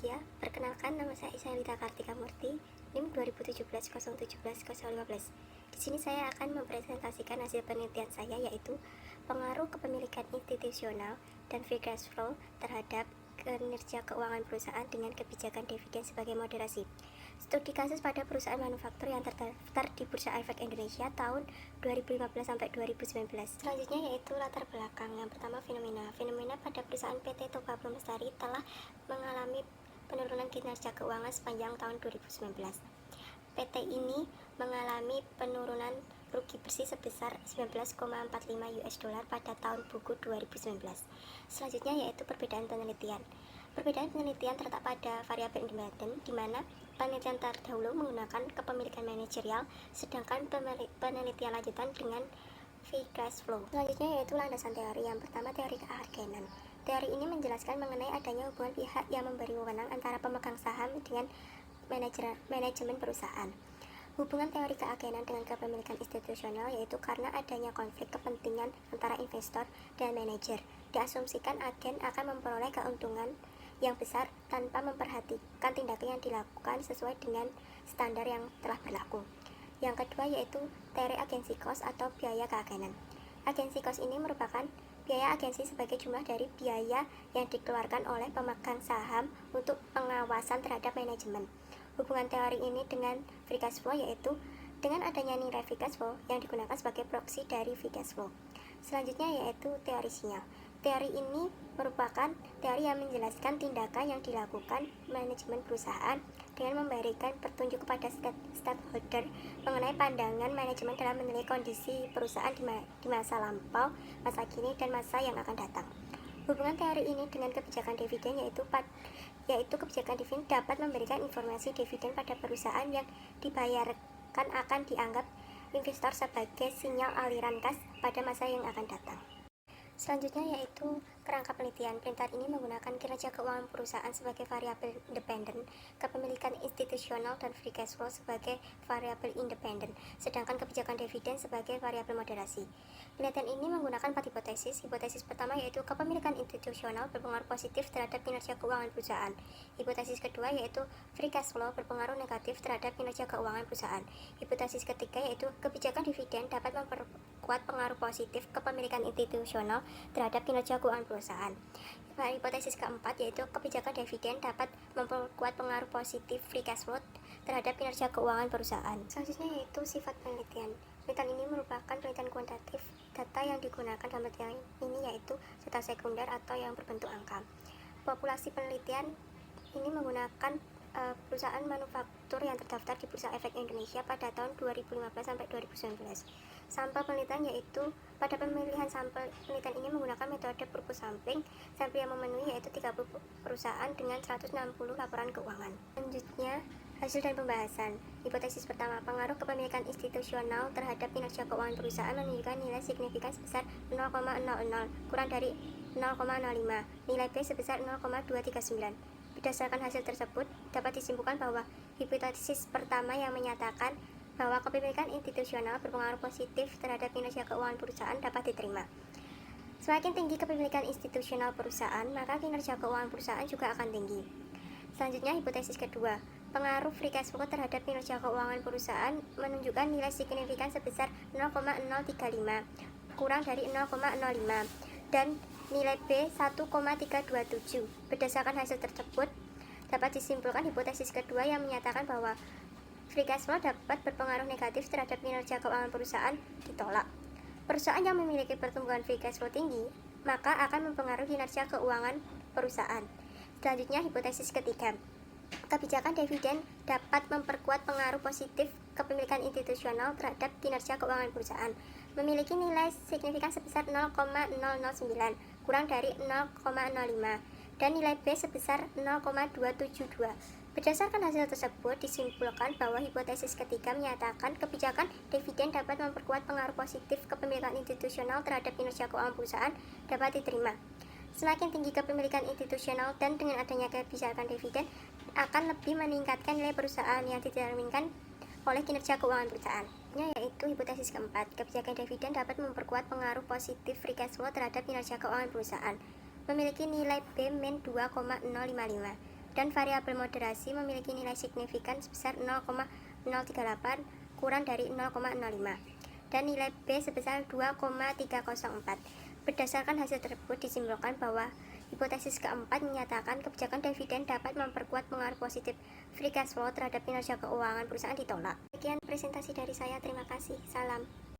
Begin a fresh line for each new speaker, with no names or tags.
berbahagia. Perkenalkan, nama saya Isalita Kartika Murti, NIM 2017-017-015. Di sini saya akan mempresentasikan hasil penelitian saya, yaitu pengaruh kepemilikan institusional dan free cash flow terhadap kinerja keuangan perusahaan dengan kebijakan dividen sebagai moderasi. Studi kasus pada perusahaan manufaktur yang terdaftar di Bursa Efek Indonesia tahun 2015 sampai 2019. Selanjutnya yaitu latar belakang. Yang pertama, fenomena pada perusahaan PT Toba Lestari telah mengalami penurunan kinerja keuangan sepanjang tahun 2019. PT ini mengalami penurunan rugi bersih sebesar 19,45 US dollar pada tahun buku 2019. Selanjutnya yaitu perbedaan penelitian. Perbedaan penelitian terletak pada variabel independen, di mana penelitian terdahulu menggunakan kepemilikan manajerial, sedangkan penelitian lanjutan dengan free cash flow. Selanjutnya yaitu landasan teori. Yang pertama, teori keagenan. Teori ini menjelaskan mengenai adanya hubungan pihak yang memberi wewenang antara pemegang saham dengan manajemen perusahaan. Hubungan teori keagenan dengan kepemilikan institusional yaitu karena adanya konflik kepentingan antara investor dan manajer. Diasumsikan agen akan memperoleh keuntungan yang besar tanpa memperhatikan tindakan yang dilakukan sesuai dengan standar yang telah berlaku. Yang kedua yaitu teori agensi cost atau biaya keagenan. Agensi cost ini merupakan biaya agensi sebagai jumlah dari biaya yang dikeluarkan oleh pemegang saham untuk pengawasan terhadap manajemen. Hubungan teori ini dengan free cash flow yaitu dengan adanya nilai free cash flow yang digunakan sebagai proksi dari free cash flow. Selanjutnya yaitu teori sinyal. Teori ini merupakan teori yang menjelaskan tindakan yang dilakukan manajemen perusahaan dengan memberikan petunjuk kepada stakeholder mengenai pandangan manajemen dalam menilai kondisi perusahaan di masa lampau, masa kini, dan masa yang akan datang. Hubungan teori ini dengan kebijakan dividen yaitu kebijakan dividen dapat memberikan informasi dividen pada perusahaan yang dibayarkan akan dianggap investor sebagai sinyal aliran kas pada masa yang akan datang. Selanjutnya yaitu kerangka penelitian. Penelitian ini menggunakan kinerja keuangan perusahaan sebagai variabel independen, kepemilikan institusional dan free cash flow sebagai variabel independen, sedangkan kebijakan dividen sebagai variabel moderasi. Penelitian ini menggunakan 4 hipotesis. Hipotesis pertama yaitu kepemilikan institusional berpengaruh positif terhadap kinerja keuangan perusahaan. Hipotesis kedua yaitu free cash flow berpengaruh negatif terhadap kinerja keuangan perusahaan. Hipotesis ketiga yaitu kebijakan dividen dapat memperkuat pengaruh positif kepemilikan institusional terhadap kinerja keuangan perusahaan. Hipotesis keempat yaitu kebijakan dividen dapat memperkuat pengaruh positif free cash flow terhadap kinerja keuangan perusahaan. Selanjutnya yaitu sifat penelitian. Penelitian ini merupakan penelitian kuantitatif. Data yang digunakan dalam penelitian ini yaitu data sekunder atau yang berbentuk angka. Populasi penelitian ini menggunakan perusahaan manufaktur yang terdaftar di Bursa Efek Indonesia pada tahun 2015 sampai 2019. Sampel penelitian yaitu pada pemilihan sampel penelitian ini menggunakan metode purpose sampling. Sampel yang memenuhi yaitu 30 perusahaan dengan 160 laporan keuangan. Selanjutnya, hasil dan pembahasan. Hipotesis pertama, pengaruh kepemilikan institusional terhadap kinerja keuangan perusahaan menunjukkan nilai signifikan sebesar 0,00 kurang dari 0,05, nilai B sebesar 0,239. Berdasarkan hasil tersebut, dapat disimpulkan bahwa hipotesis pertama yang menyatakan bahwa kepemilikan institusional berpengaruh positif terhadap kinerja keuangan perusahaan dapat diterima. Semakin tinggi kepemilikan institusional perusahaan, maka kinerja keuangan perusahaan juga akan tinggi. Selanjutnya, hipotesis kedua, pengaruh free cash flow terhadap kinerja keuangan perusahaan menunjukkan nilai signifikan sebesar 0,035 kurang dari 0,05 dan nilai B 1,327. Berdasarkan hasil tersebut, dapat disimpulkan hipotesis kedua yang menyatakan bahwa free cash flow dapat berpengaruh negatif terhadap kinerja keuangan perusahaan ditolak. Perusahaan yang memiliki pertumbuhan free cash flow tinggi, maka akan mempengaruhi kinerja keuangan perusahaan. Selanjutnya, hipotesis ketiga, kebijakan dividen dapat memperkuat pengaruh positif kepemilikan institusional terhadap kinerja keuangan perusahaan. Memiliki nilai signifikan sebesar 0,009 kurang dari 0,05 dan nilai B sebesar 0,272. Berdasarkan hasil tersebut, disimpulkan bahwa hipotesis ketiga menyatakan kebijakan dividen dapat memperkuat pengaruh positif kepemilikan institusional terhadap kinerja keuangan perusahaan dapat diterima. Semakin tinggi kepemilikan institusional dan dengan adanya kebijakan dividen akan lebih meningkatkan nilai perusahaan yang dicerminkan oleh kinerja keuangan perusahaan. Yaitu hipotesis keempat, kebijakan dividen dapat memperkuat pengaruh positif free cash flow terhadap kinerja keuangan perusahaan. Memiliki nilai B min 2,055. dan variabel moderasi memiliki nilai signifikan sebesar 0,038 kurang dari 0,05 dan nilai B sebesar 2,304. Berdasarkan hasil tersebut disimpulkan bahwa hipotesis keempat menyatakan kebijakan dividen dapat memperkuat pengaruh positif free cash flow terhadap kinerja keuangan perusahaan ditolak. Sekian presentasi dari saya, terima kasih. Salam.